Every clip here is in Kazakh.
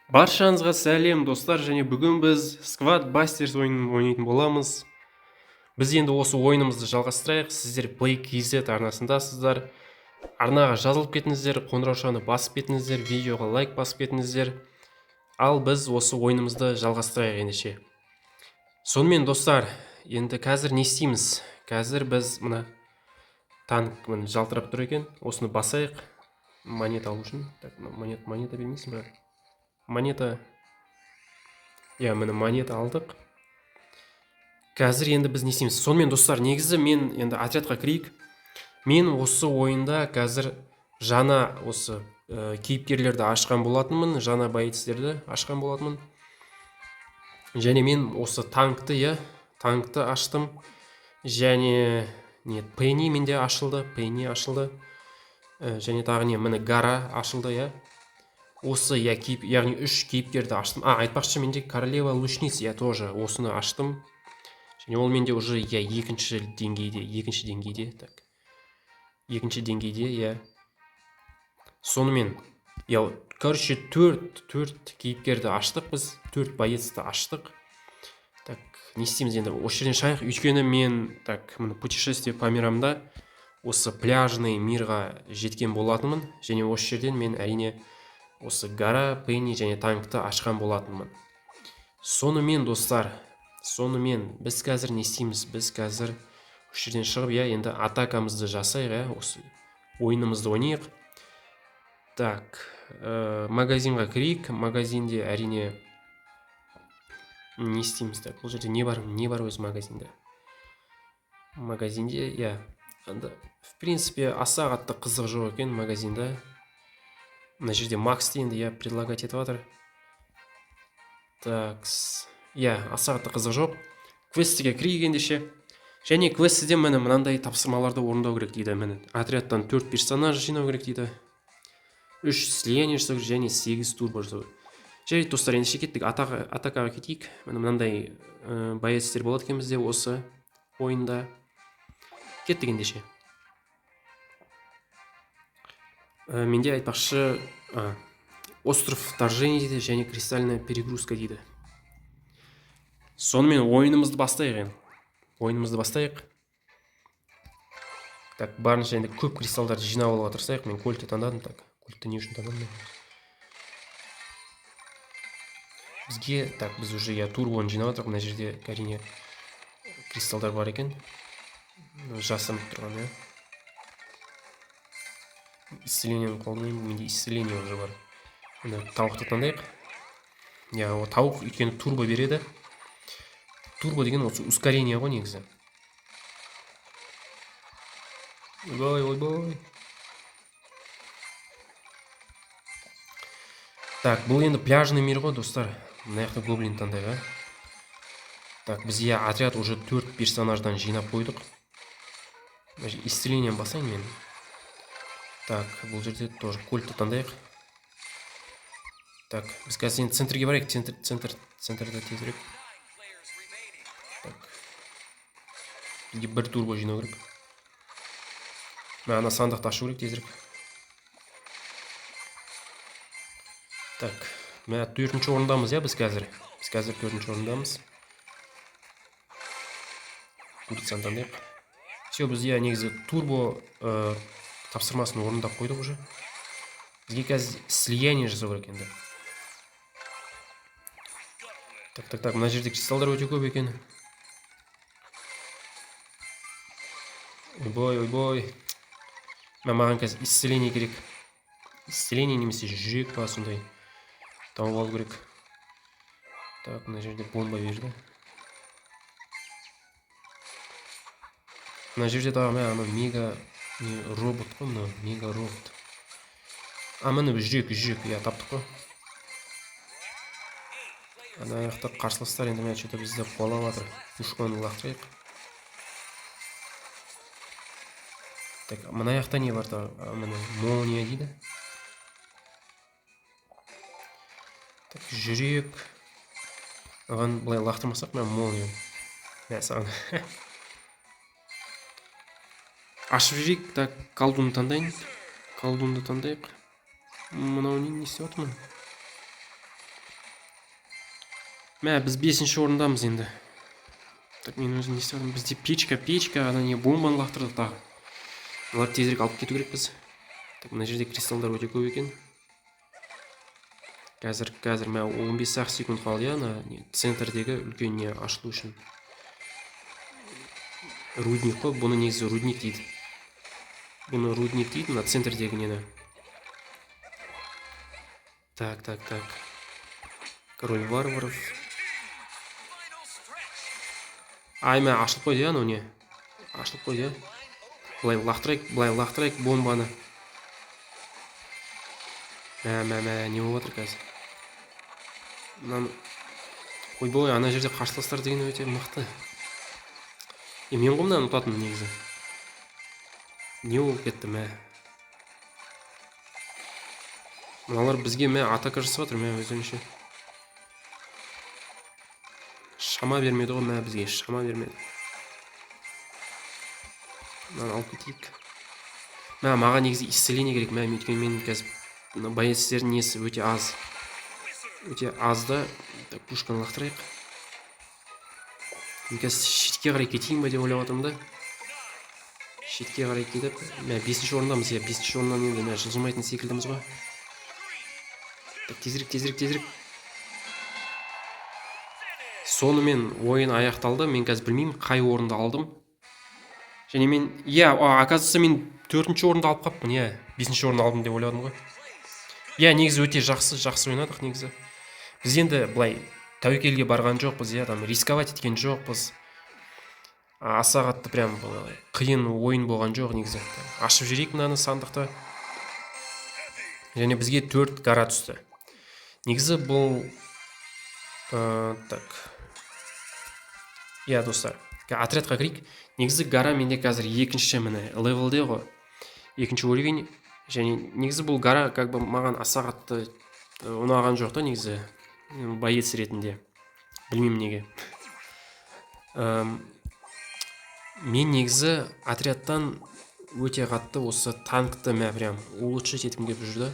Баршаңызға сәлем достар, және бүгін біз Squad Busters ойынын ойнайтын боламыз. Біз енді осы ойынымызды жалғастырайық. Сіздер Play.kz арнасындасыздар. Арнаға жазылып кетіңіздер, қоңыраушаны басып кетіңіздер, видеоға лайк басып кетіңіздер. Ал біз осы ойынымызды жалғастырайық ендеше. Сонымен достар, енді қазір не істейміз? Қазір біз мына танк жалтырап тұр екен. Осыны басайық. Монета алу үшін. Так, монета бермейсің бірақ. Монета, міне монета алдық. Қазір енді біз не істейміз? Сонымен достар, негізі мен енді отрядқа кірейік. Мен осы ойында қазір жаңа осы кейіпкерлерді ашқан болатынмын, жаңа боецтерді ашқан болатынмын. Және мен осы танкты аштым. Және Пенни менде ашылды, және тағы міне Гара ашылды, Осы яғни 3 кейіпкерді аштым. Айтпақшы, менде королева лучница тоже осыны аштым. Және ол менде уже екінші деңгейде, так. Екінші деңгейде, Сонымен, короче, 4 кейіпкерді аштық біз, 4 боецті аштық. Так, не істейміз енді? Осы жерден шайық, өйткені мен путешествие по мирамда осы пляжный мирға жеткен болатынмын. Және осы жерден мен әрине осы Гара, Пенни және танкты ашқан болатынмын. Сонымен достар, біз қазір не істейміз? Біз қазір осы жерден шығып, енді атакамызды жасайық, осы ойынымызды ойнайық. Так, магазинға кірейік. Магазинде әрине не істейміз? Так, бұл жерде не бар өз магазинде? Магазинде, в принципе, аса қатты қызық жоқ екен магазинда. Мына жерде Макс енді предлагать етіп жатыр. Так, аса қатты қызық жоқ. Квестіге кірейік ендеше. Және квестіде мынандай тапсырмаларды орындау керек дейді. Міне отрядтан 4 персонаж жинау керек дейді. 3 слияние жасау керек және 8 турбо жасау керек. Жарайды достар, ендеше кеттік, атакаға кетейік. Мынандай боецтер болады екен бізде осы ойында. Кеттік ендеше. Менде айтпақшы остров вторжения дейді және кристальная перегрузка дейді. Сонымен ойынымызды бастайық. Так, барынша енді көп кристалдарды жинап алуға тырысайық. Мен кольтті таңдадым. Так, кольтті не үшін таңдадым? Бізге, біз уже турбоны жинап жатырмық. Мына жерде әрине кристалдар бар екен. Жасырынып тұрған, Исцелениені қолданайын. Менде исцеление уже бар. Тауықты таңдайық. Тауық өйткені турбо береді. Турбо деген осы ускорение ғой негізі. Ойбой. Так, бұл енді пляжный мир ғой достар. Мына жақта гоблин таңдайық, Так, біз отряд уже 4 персонаждан жинап қойдық. Исцелениені басайын мен. Так, бұл жерде тоже кольтті таңдайық. Так, біз қазір енді центрге барайық. Центрда тезірек. Так. Бізге бір турбо жинау керек. Ана сандықты ашу керек тезірек. Так, 4-ші орындамыз, біз қазір. Біз қазір 4-ші орындамыз. Курицаны таңдайық. Все, біз негізі турбо тапсырмасын орындап қойдық уже. Бізге қазір слияние жасау керек енді. Так, мына жерде кристалдар өте көп екен. Ойбой. Маған қазір исцеление керек. Исцеление немесе жүрек па сондай тауып алу керек. Так, мына жерде бомба берді. Мына жерде тағы мега робот қой, мега робот. Міне жүрек, таптық қой. Ана аяқта қарсыластар енді что-то бізді қуалап жатыр. Пушканы лақтырайық. Так, мына аяқта не бар тағы? Молния дейді. Так, жүрек. Оған былай лақтырмасақ, молния. Саған. Ашып жүрейік. Так, колдунды таңдайын. Мынау не істеп отырмын? Мә, біз 5-ші орындамыз енді. Так, мен өзім не істедім? Бізде печка, ана не бомбаны лақтырдық тағы. Олар тезірек алып кету керек біз. Так, мына жерде кристалдар өте көп екен. Қазір мә 15 секунд қалды, ана центрдегі үлкен не ашылу үшін. Рудник қой, бұны негізі рудник дейді. Бұны рудник дейді, мына центрдегі нені. Так. Король варваров. Ай, мә, ашылып қойды, анау не? Ашылып қойды. Былай лақтырайық бомбаны. Мә, не болып жатыр қазір? Мынаны ойбой, ана жерде қарсыластар деген өте мықты. Мен ғой мынаны ұтатынмын негізі. Не болып кетті, мә. Мыналар бізге мә атака жасап жатыр, мә өздерінше. Шама бермеді ғой, мә бізге шама бермеді. Мынаны алып кетейік. Мә, маған негізі исцеление керек, мә, өйткені мен қазір боецтердің несі өте аз. Өте азда. Так, пушканы лақтырайық. Мен қазір шетке қарай кетейін ба деп ойлап отырмын да. Шетке қарай кетіп, мә 5-ші орындамыз, я 5-ші орыннан енді мә жылжымайтын секілдіміз ғой. Так, тезірек. Сонымен ойын аяқталды. Мен қазір білмеймін қай орынды алдым. Және мен, оказывается, мен 4-ші орынды алып қаппын, 5-ші орынды алдым деп ойладым ғой. Негізі өте жақсы ойнадық негізі. Біз енді былай тәуекелге барған жоқпыз, там рисковать еткен жоқпыз. Аса қатты прям қиын ойын болған жоқ негізі. Ашып жіберейік мынаны сандықты. Және бізге 4 гара түсті. Негізі бұл достар, отрядқа кірейік. Негізі гара менде қазір 2-ші міне левелде ғой. 2-ші уровень. Және негізі бұл гара маған аса қатты ұнаған жоқ та негізі. Боец ретінде. Білмеймін неге. Мен негізі отрядтан өте қатты осы танкты мә прям улучшить еткім келіп жүрді.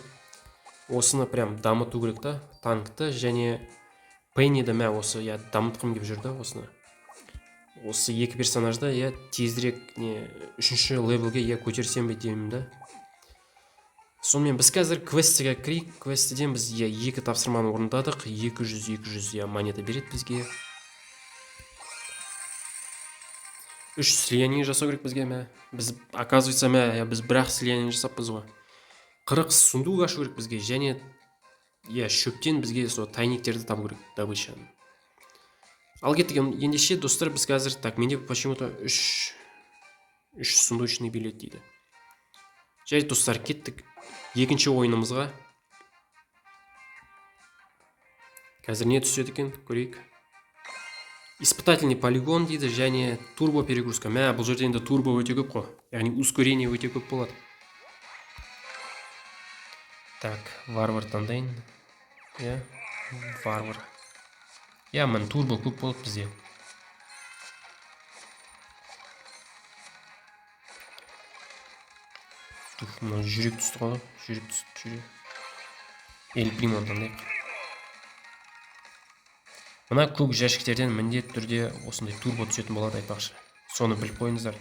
Осыны прям дамыту керек та, танкты және Пенниді мә осы дамытқым келіп жүрді осыны. Осы екі персонажды тезірек 3-ші левелге көтерсем бе деймін да. Сонымен біз қазір квестіге кірейік. Квестіден біз 2 тапсырманы орындадық. 200 монета береді бізге. 3 слияние жасау керек бізге мә. Біз, оказывается, біз бірақ слияние жасаппыз ғой. 40 сундук ашу керек бізге. Және шөптен бізге сол тайниктерді табу керек, добычаны. Ал кеттік, ендеше достар, біз қазір, так, менде почему-то 3 сундучный билет дейді. Жарайды достар, кеттік 2-ші ойынымызға. Қазір не түседі екен, көрейік. Испытательный полигон дейді, және турбо перегрузка. Мә, бұл жерде енді турбо өте көп қой. Яғни ускорение өте көп болады. Так, варвар таңдайын. Варвар. Мен турбо көп болады бізде. Мына жүрек түсті ғой, жүрек түсті. Эл примон таңдайық. Мына көк жәшіктерден міндет түрде осындай турбо түсетін болады айтпақшы. Соны біліп қойыңыздар.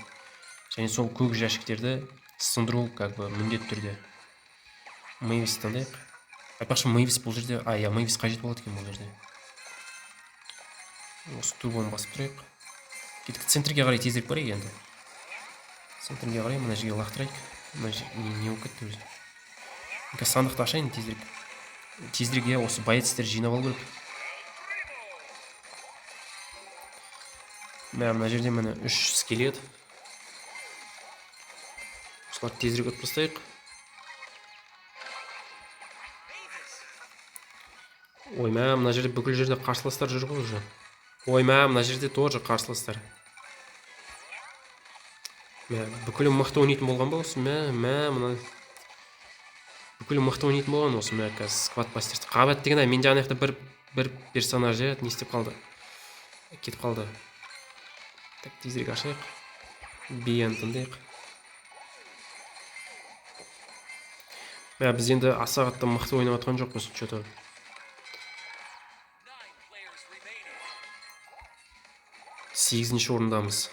Және сол көк жәшіктерді сындыру міндет түрде. Мэйвис таңдайық. Айтпақшы Мэйвис бұл жерде, Мэйвис қажет болады екен бұл жерде. Осы турбоны басып тұрайық. Кетік центрге қарай тезірек барайық енді. Центрге қарай мына жерге лақтырайық. Мына не болып кетті өзі. Сандықты ашайын тезірек. Тезірек осы боецтер жинап алу керек. Мына жерде міне 3 скелет. Осыларды тезірек өтіп тастайық. Мына жерде бүкіл жерде қарсыластар жүр ғой уже. Мына жерде тоже қарсыластар. Бүкілі мықты ойнайтын болған ба осы? Мына бүкілі мықты ойнайтын болған осы. Қазір сквад бастерсті. Қабат деген мен жаңақта бір персонаж не істеп қалды. Кетіп қалды. Так, тезірек ашайық. Биян тыңдайық. Біз енді аса қатты мықты ойнап атқан жоқпыз. 8-ші орындамыз.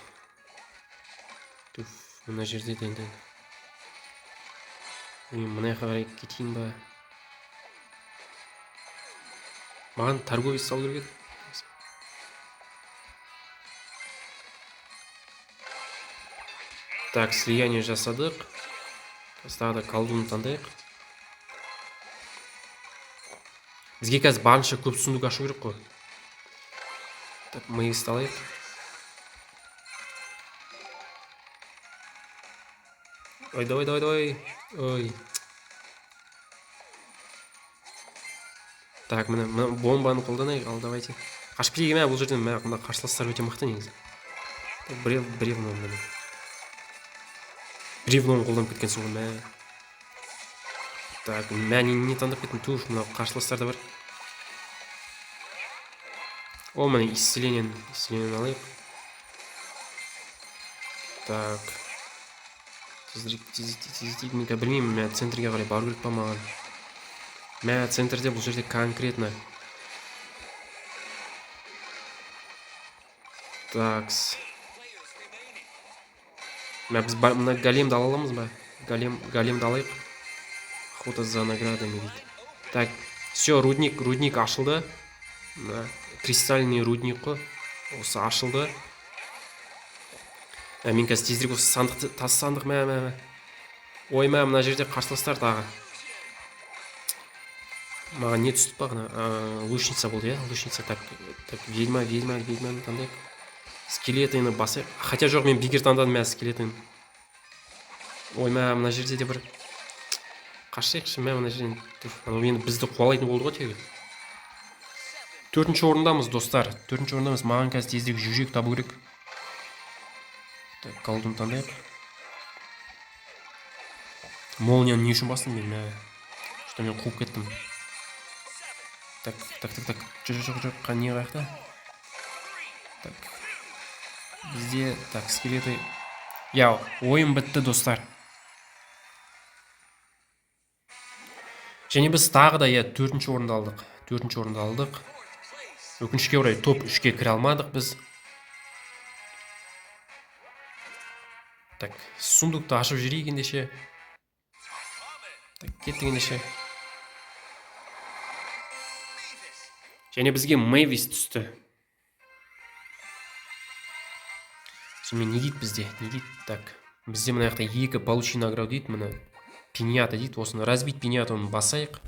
Мына жерде енді мына жаққа қарай кетейін ба? Маған торговец салу керек еді. Так, слияние жасадық. Тағы да колдун таңдайық. Бізге қазір барынша көп сундук ашу керек қой. Так, мейс алайық. Ой, давай. Ой. Так, мына бомбаны қолданайық, ал давайте. Қашып кетейік ме? Бұл жерден мына қарсыластар өте мықты негізі. Бревноны қолданып кеткен соң мә. Так, не таңдап кеттім. Туф, мына қарсыластар да бар. О, мына исцелениен алайық. Так. Тезірек, мен білмеймін, мә центрге қарай бару керек па маған. Мә центрде бұл жерде конкретно. Такс. Мә біз мына големді ала аламыз ба? Големді алайық. Охота за наградами дейді. Так, все, рудник ашылды. Кристальный рудник қой. Осы ашылды. Мен қазір тезірек осы сандықты, тас сандық мә. Ой, мына жерде қарсыластар тағы. Маған не түстіп бағына? Лучница болды, я? Лучница, так, ведьма таңдайық. Скелетыны басайық. Хотя жоқ, мен бигер таңдадым мә скелетін. Ой, мына жерде де бір қашайықшы, мына жерден. Енді бізді қуалайтын болды ғой тегі. 4-ші орындамыз, достар. 4-ші орындамыз. Маған қазір тезірек жүрек табу керек. Так, колдун таңдайық. Молнияны не үшін бастым мен? Что мен қуып кеттім. Так. Жоқ, не қаяқта? Так. Бізде, так, скелеты. Я, ойын бітті, достар. Және біз тағы да, 4-ші орынды алдық. Өкінішке орай топ 3-ке кіре алмадық біз. Так, сундукты ашып жүрейік ендеше. Так, кеттік ендеше. Және бізге Мэвис түсті. Сонымен не дейді бізде? Так, бізде мына жақта 2 получи награду дейді, мына пиньята дейді. Осыны разбить пиньятаны басайық.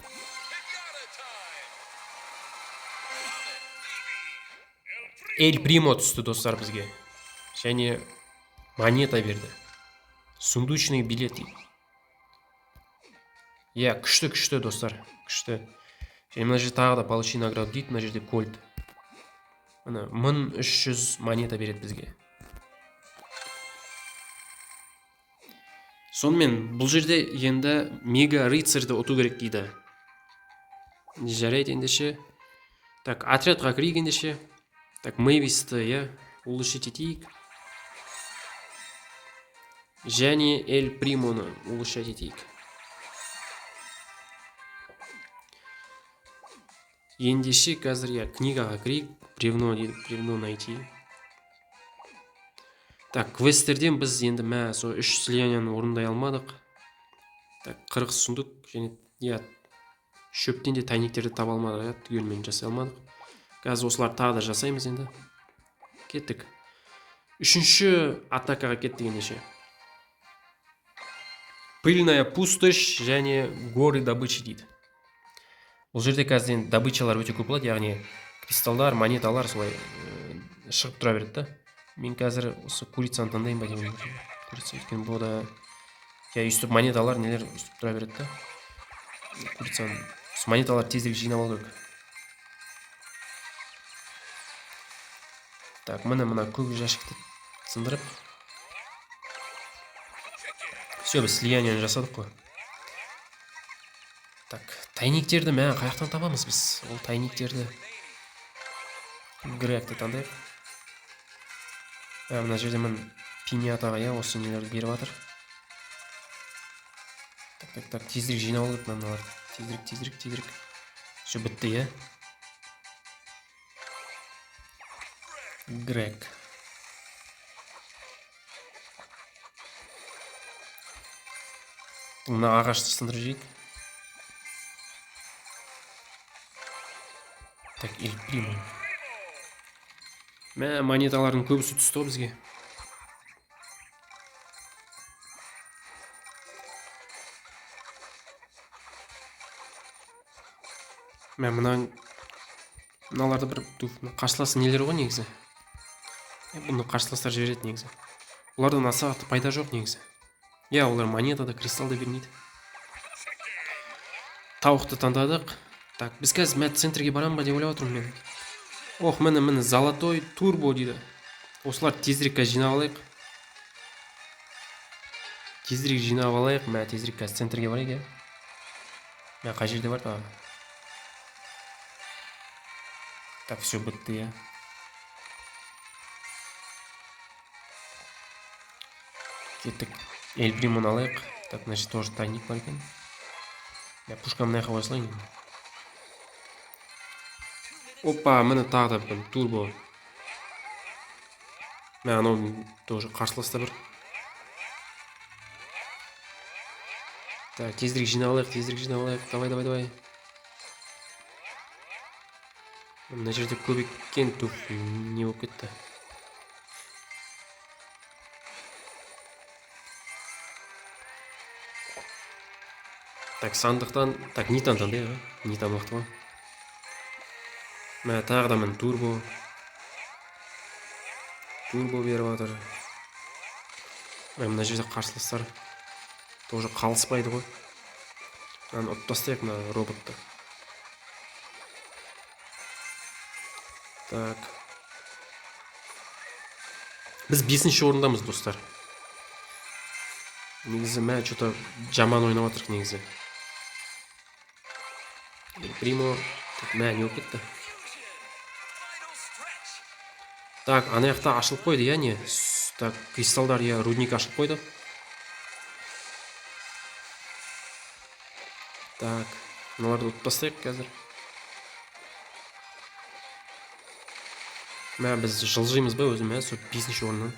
Эль Примо түсті, достар, бізге. Және монета берді. Сундучный билет дейді. Күшті, достар. Күшті. Және мына жерде тағы да получи награду дейді. Мына жерде кольт. Мына 1300 монета береді бізге. Сонымен бұл жерде енді мега рыцарьды ұту керек дейді. Жарайды ендеше. Так, отрядқа кірейік ендеше. Так, Мэвисті, улучшить етейік. Және Эль Примоны улучшать етейік. Ендеше қазір книгаға кірейік. Бревно найти. Так, квестерден біз енді сол 3 слиянияны орындай алмадық. Так, 40 сундук және шөптен де тайниктерді таба алмадық, түгелмен жасай алмадық. Қазір осылар тағы да жасаймыз енді. Кеттік. 3-ші атакаға кеттік ендеше. Пыльная пустошь және горы добычи дейді. Бұл жерде қазір добычалар өте көп болады, яғни кристалдар, монеталар солай шығып тұра береді да. Мен қазір осы курицаны таңдайын ба деймін. Курица өткен бұда өйстіп монеталар нелер өйстіп тұра береді да. Курицаны монеталар тезірек жинап алу керек. Так, мына көк жәшікті сындырып. Все, біз слиянияны жасадық қой. Так, тайниктерді қаяқтан табамыз біз? Ол тайниктерді Гректі таңдайық. Мына жерде мен пиньятаға осы нелерді беріп жатыр. Так, тезірек жинап алып мыналарды. Тезірек. Все, бітті, Грек. Мына ағашты сындырып жейік. Так, Эль Примо. Монеталардың көбісі түсті ғой бізге. Мыналарды бір қарсылас нелер ғой негізі. Бұны қарсыластар жібереді негізі. Олардан аса пайда жоқ негізі. Олар монетада, кристалда бермейді. Тауықты таңдадық. Так, біз қазір центрге барам ба деп ойлап отырмын мен. Міне золотой турбо дейді. Осылар тезірек жинап алайық. Тезірек қазір центрге барайық, қай жерде бар? Так, все бітті, Кеттік. Эль Примоны алайық. Так, значит, тоже тайник бар екен. Пушка мына жаққа қоя салайын. Міне тағы да турбо. Анау тоже қарсыласта бір. Так, тезірек жинап алайық. Давай. Мына жерде көп екен, не болып кетті. Так, сандықтан, Нитан таңдайық, Нитан уақыты ма. Тағы да мен турбо беріп жатыр. Мына жерде қарсыластар тоже қалыспайды ғой. Ұтып тастайық мына роботты. Так. Біз 5-ші орындамыз, достар. Негізі что-то жаман ойнап жатырық негізі. Примо, не болып кетті. Так, ана жақта ашылып қойды, не? Так, кристалдар, рудник ашылып қойды. Так, мыналарды ұтып тастайық қазір. Біз жылжимыз ба өзім, сол 5-ші орыннан.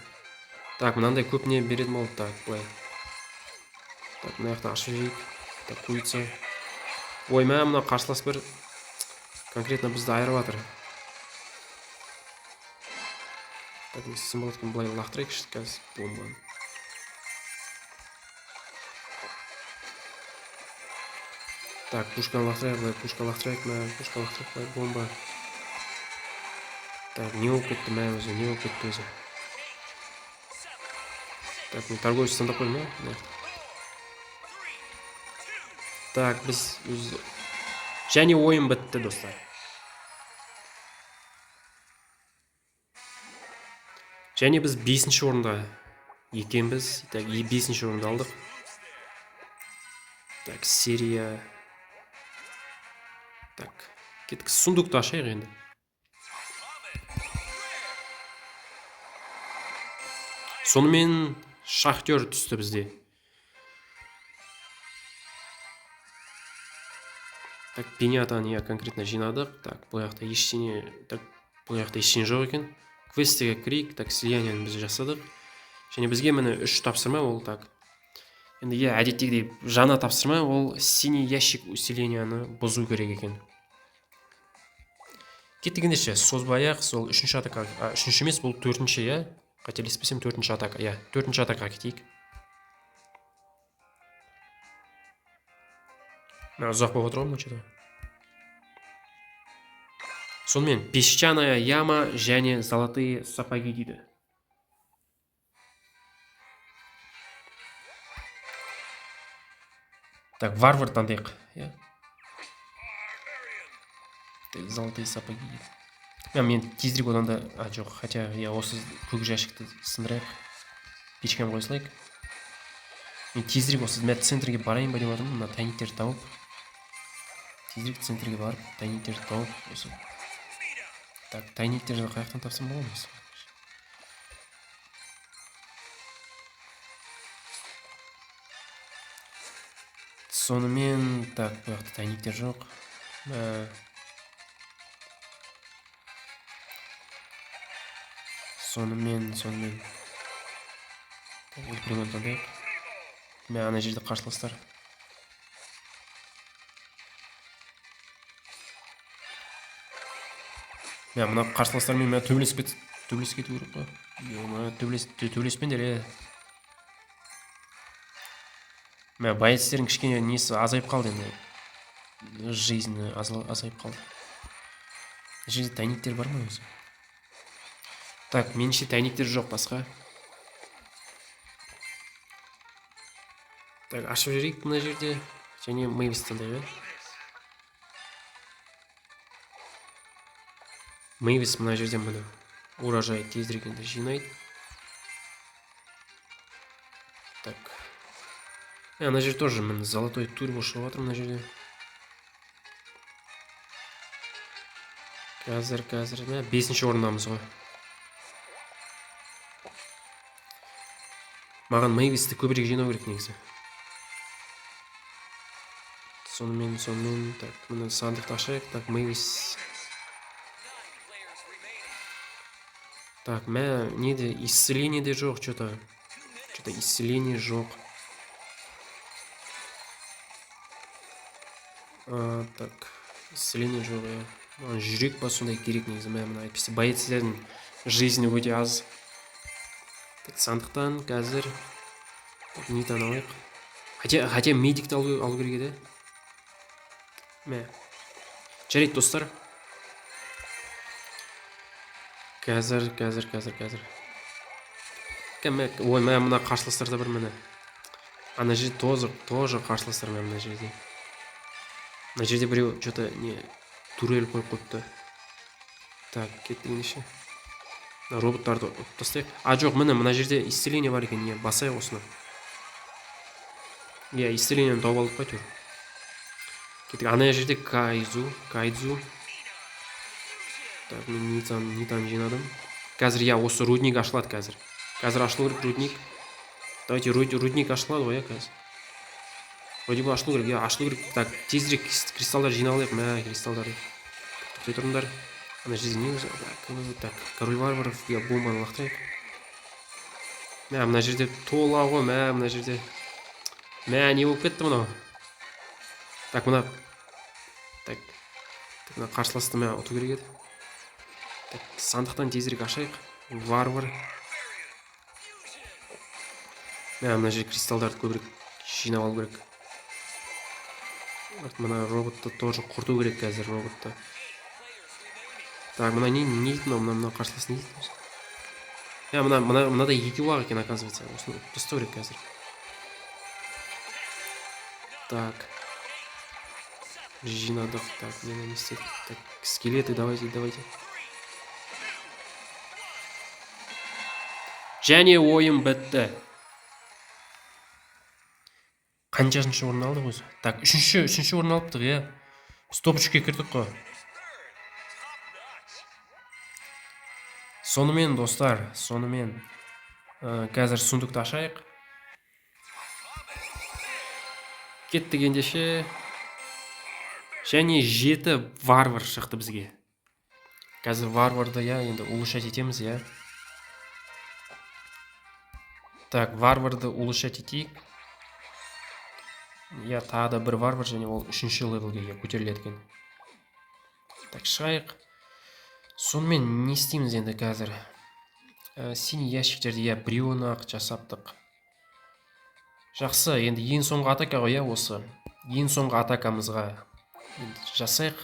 Так, мынандай көп не береді ме? Так, былай. Так, мына жақта ашып жейік. Так, курица. Мына қарсылас бір конкретно бізді айырып жатыр. Так, символиканы былай лақтырайық қазір бомбаны. Так, пушканы лақтырайық, былай бомба. Так, не болып кетті өзі. Так, торговец таңдап қойдым, Так, біз және ойын бітті, достар. Және біз 5-ші орында екенбіз. Так, 5-ші орында алдық. Так, серия. Так, кеттік сундукты ашайық енді. Сонымен шахтер түсті бізде. Так, пинятаны конкретно жинадық. Так, бұл жақта ештеңе жоқ екен. Квестіге кірейік. Так, слиянияны біз жасадық. Және бізге міне 3 тапсырма ол. Так, енді әдеттегідей жаңа тапсырма ол синий ящик усиленияны бұзу керек екен. Кеттік ендеше созбай-ақ сол 3-ші атака, 3-ші емес, бұл 4-ші, қателеспесем 4-ші атака, 4-ші атака кетейік. Ұзақ болып отырмын, что-то. Сонымен песчаная яма және золотые сапоги дейді. Так, варвар таңдайық. Золотые сапоги дейді. Мен тезірек одан да жоқ, хотя осы көк жәшікті сындырайық. Печкам қой салайық. Мен тезірек осы центрге барайын ба деп отырмын, мына тайниктерді тауып. Тезірек центрге барып, тайниктерді тауып. Так, тайниктерді қаяқтан тапсам болады ма? Сонымен, так, бұл жақта тайниктер жоқ. Сонымен. Эль Примоны таңдайық. Ана жерде қарсыластар. Мына қарсыластармен мына төбелесіп кету керек қой. Мына төбелеспеңдер. Мына боецтердің кішкене несі азайып қалды енді. Жизни азайып қалды. Мына жерде тайниктер бар ма өзі? Так, меніңше тайниктер жоқ басқа. Так, ашып жіберейік мына жерде. Және Мэйвисті алайық. Мэйвис мына жерде мына урожай тезірек енді жинайды. Так. Ана жерде тоже мына золотой турбо шығып жатыр мына жерде. Қазір, 5-ші орындамыз ғой. Маған Мэйвисті көбірек жинау керек негізі. Сонымен, так, мына сандықты ашайық. Так, Мэйвис. Так, неде, исцеление де жоқ, что-то исцеление жоқ. Так, исцеление жоқ, я. Жүрек па сондай керек негізі. Мына әйтпесе боецтердің жизни өте аз. Так, сандықтан қазір нитаны алайық. Хотя медикті алу керек еді. Жарайды, достар. Қазір. Ой, мына қарсыластарда бір міне. Ана жерде тоже қарсыластар мына жерде. Мына жерде біреу что-то не турель қойып қойыпты. Так, кеттігенше. Роботтарды тастайық. Жоқ, мына жерде исцеление бар екен. Басайық осыны. Исцелениені тауып алдық қайтыр. Кеттік. Ана жерде кайдзу. Так, мен нитаны жинадым. Қазір осы рудник ашылады қазір. Қазір ашылу керек рудник. Давайте рудник ашылады ғой, қазір. Вроде бы ашылу керек, ашылу керек. Так, тезірек кристалдар жиналайық. Кристалдарды. Тоқтай тұрыңдар. Ана жерде не өзі? Так, король варваров, бомбаны лақтырайық. Мына жерде тола ғой, мына жерде. Не болып кетті мынау. Так, мына қарсыласты ұту керек еді. Так, сандықтан тезірек ашайық. Варвар. Мына жерде кристалдарды көбірек жинап алу керек. Мына роботты тоже құрту керек қазір роботты. Так, мына не дейді мына қарсылас не дейді? Мынада екеу ақ екен, оказывается. Осыны тастау керек қазір. Так. Жинадық. Так, не істедік. Так, скелеты, давайте. Және ойын бітті. Қаншашыншы орын алдық өзі? Так, үшінші орын алыптық, Стоп 3-ке кірдік қой. Сонымен, достар, қазір сундукты ашайық. Кеттік ендеше. Және 7 варвар шықты бізге. Қазір варварды, енді улучшать етеміз, Так, варварды улучшать етейік. Тағы да бір варвар, және ол 3-ші левелге көтеріледі екен. Так, шығайық. Сонымен не істейміз енді қазір? Синий ящиктерді біреуін ақ жасаптық. Жақсы, енді ең соңғы атака ғой, осы. Ең соңғы атакамызға жасайық.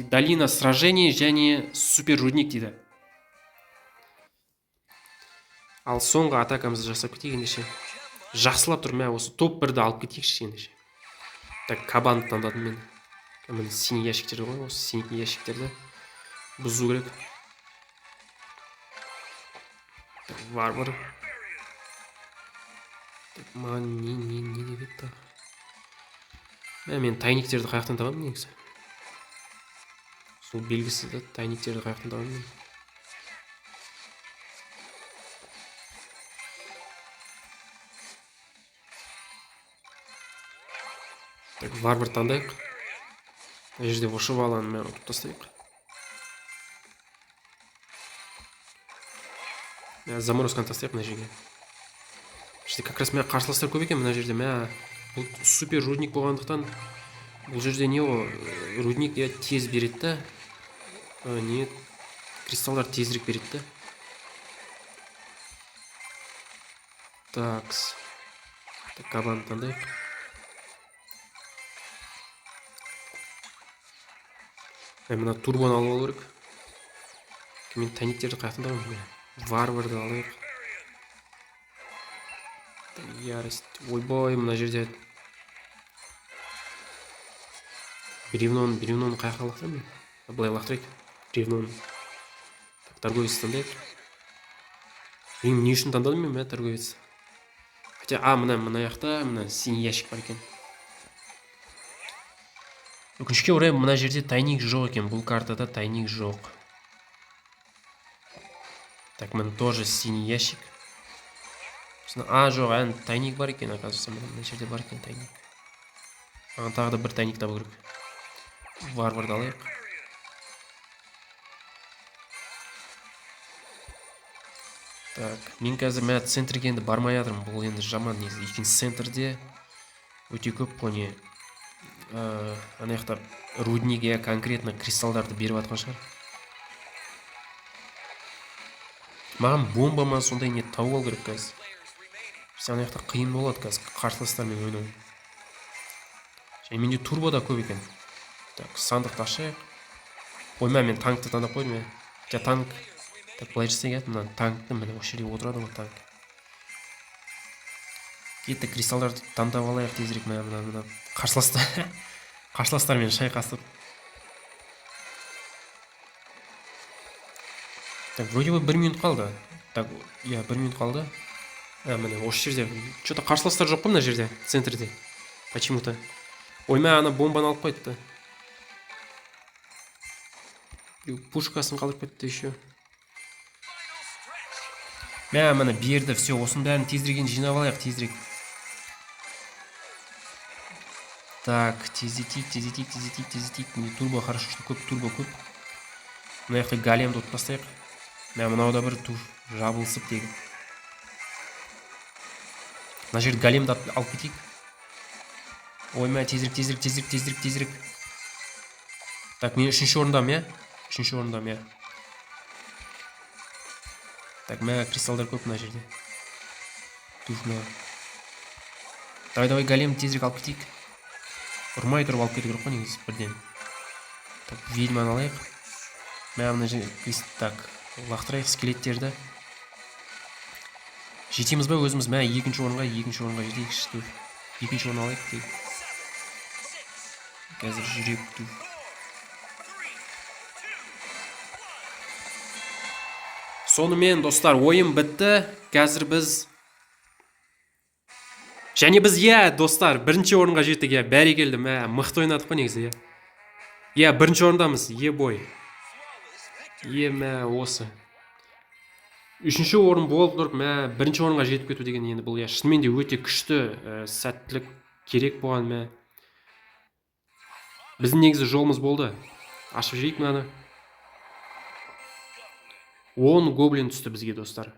Долина сражений және супер рудник дейді. Ал соңғы атакамызды жасап кетейік ендеше. Жақсылап тұр, осы топ 1-ді алып кетейікші ендеше. Так, кабанды таңдадым мен. Міне синий ящиктер ғой, осы синий ящиктерді бұзу керек. Так, варвар. Так, маған не деп етті? Мен тайниктерді қаяқтан табамын негізі. Сол белгісі тайниктерді қаяқтан табамын. Так, варвар таңдайық. Мына жерде вышиваланы ұтып тастайық. Заморозканы тастайық мына жерге. Как раз қарсыластар көп екен мына жерде. Бұл супер рудник болғандықтан бұл жерде не ол рудник тез береді. Не кристалдар тезірек береді. Такс. Кабан таңдайық. Мына турбоны алып алу керек. Мен тайниктерді қаяқтан табамын? Варварды алайық. Ярость. Ойбой, мына жерде бревноны қаяққа лақтырамын мен? Былай лақтырайық. Бревноны. Торговец таңдайық. Не үшін таңдадым мен торговец? Хотя, мына яқта, мына синий ящик бар екен. Өкінішке орай мына жерде тайник жоқ екен. Бұл картада тайник жоқ. Так, мына тоже синий ящик. Жоқ, тайник бар екен, оказывается, мына жерде бар екен тайник. Тағы да бір тайник табу керек. Варварды алайық. Так, мен қазір центрге енді бармай жатырмын. Бұл енді жаман негізі. Екінші центрде өте көп қой. Ана жақта рудниге конкретно кристалдарды беріп жатқан шығар. Маған бомба ма сондай не тауып алу керек қазір. Ана жақта қиын болады қазір қарсыластармен ойнау. Және менде турбо да көп екен. Так, сандықты ашайық. Ойма, мен танкты таңдап қойдым. Танк. Так, былай жасайық. Мына танкты міне осы жерде отырады ғой танк. Кетті кристалдарды таңдап алайық тезірек. Мына қарсыластармен шайқасып. Так, вроде бы 1 минут қалды. Так, 1 минут қалды. Міне осы жерде что-то қарсыластар жоқ қой мына жерде, центрде. Почему-то. Ойма, ана бомбаны алып қойды. Пушкасын қалдырып кетті еще. Міне берді, все, осының бәрін тезірек жинап алайық, тезірек. Так, тезетейік. Міне турбо хорошо, что көп турбо көп. Мына жақта големді от бастайық. Мынау да бір жабылысып тегі. Мына жерде големді алып кетейік. Ойма, тезірек. Так, мен 3-ші орындамын, Так, кристалдар көп мына жерде. Давай, голем тезірек алып кетейік. Ұрмай тұрып алып кету керек қой негізі бірден. Так, ведьманы алайық. Мына жерде, так, лақтырайық скелеттерді. Жетеміз бе өзіміз? Екінші орынға жетейік. Екінші орын алайық дейік. Қазір жүрек. Сонымен, достар, ойын бітті. Қазір біз... Және біз, достар, 1-ші орынға жеттік, бәрекелді, мықты ойнадық қой негізі, 1-ші орындамыз, бой. Осы. 3-ші орын болып тұрып, 1-ші орынға жетіп кету деген енді бұл, шынымен де өте күшті сәттілік керек болған, Біздің негізі жолымыз болды. Ашып жейік мәні. 10 гоблин түсті бізге, достар.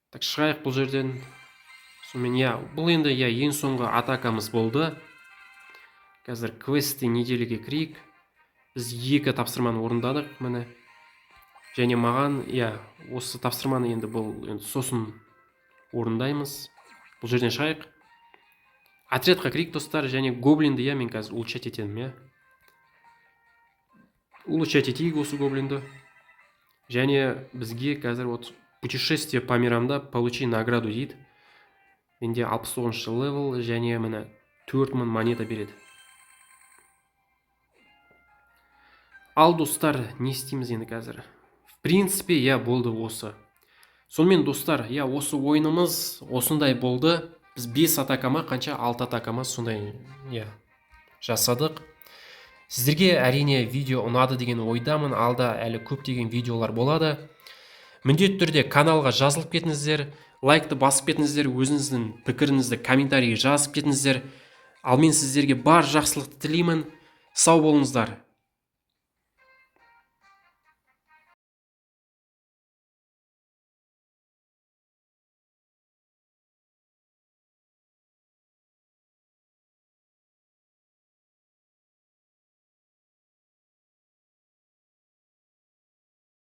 Так, шығайық бұл жерден. Сонымен, бұл енді, ең соңғы атакамыз болды. Қазір квесті неделеге кірейік. Біз 2 тапсырманы орындадық, мәні. Және маған, осы тапсырманы енді бұл сосын орындаймыз. Бұл жерден шығайық. Отрядқа кірейік, достар, және гоблинді, мен қазір улучшать етемін, Улучшать етейік осы гоблинді. Және бізге қазір путешествие по мирамда получи награду дейді. Менде 69-шы левел, және мені 4000 монета береді. Ал, достар, не істейміз енді қазір? В принципе, болды осы. Сонымен, достар, осы ойынымыз осындай болды. Біз 5 атакама, қанша 6 атакама сондай жасадық. Сіздерге әрине видео ұнады деген ойдамын. Алда әлі көптеген видеолар болады. Міндетті түрде каналға жазылып кетіңіздер, лайкты басып кетіңіздер, өзіңіздің пікіріңізді комментарий жазып кетіңіздер. Ал мен сіздерге бар жақсылықты тілеймін. Сау болыңыздар.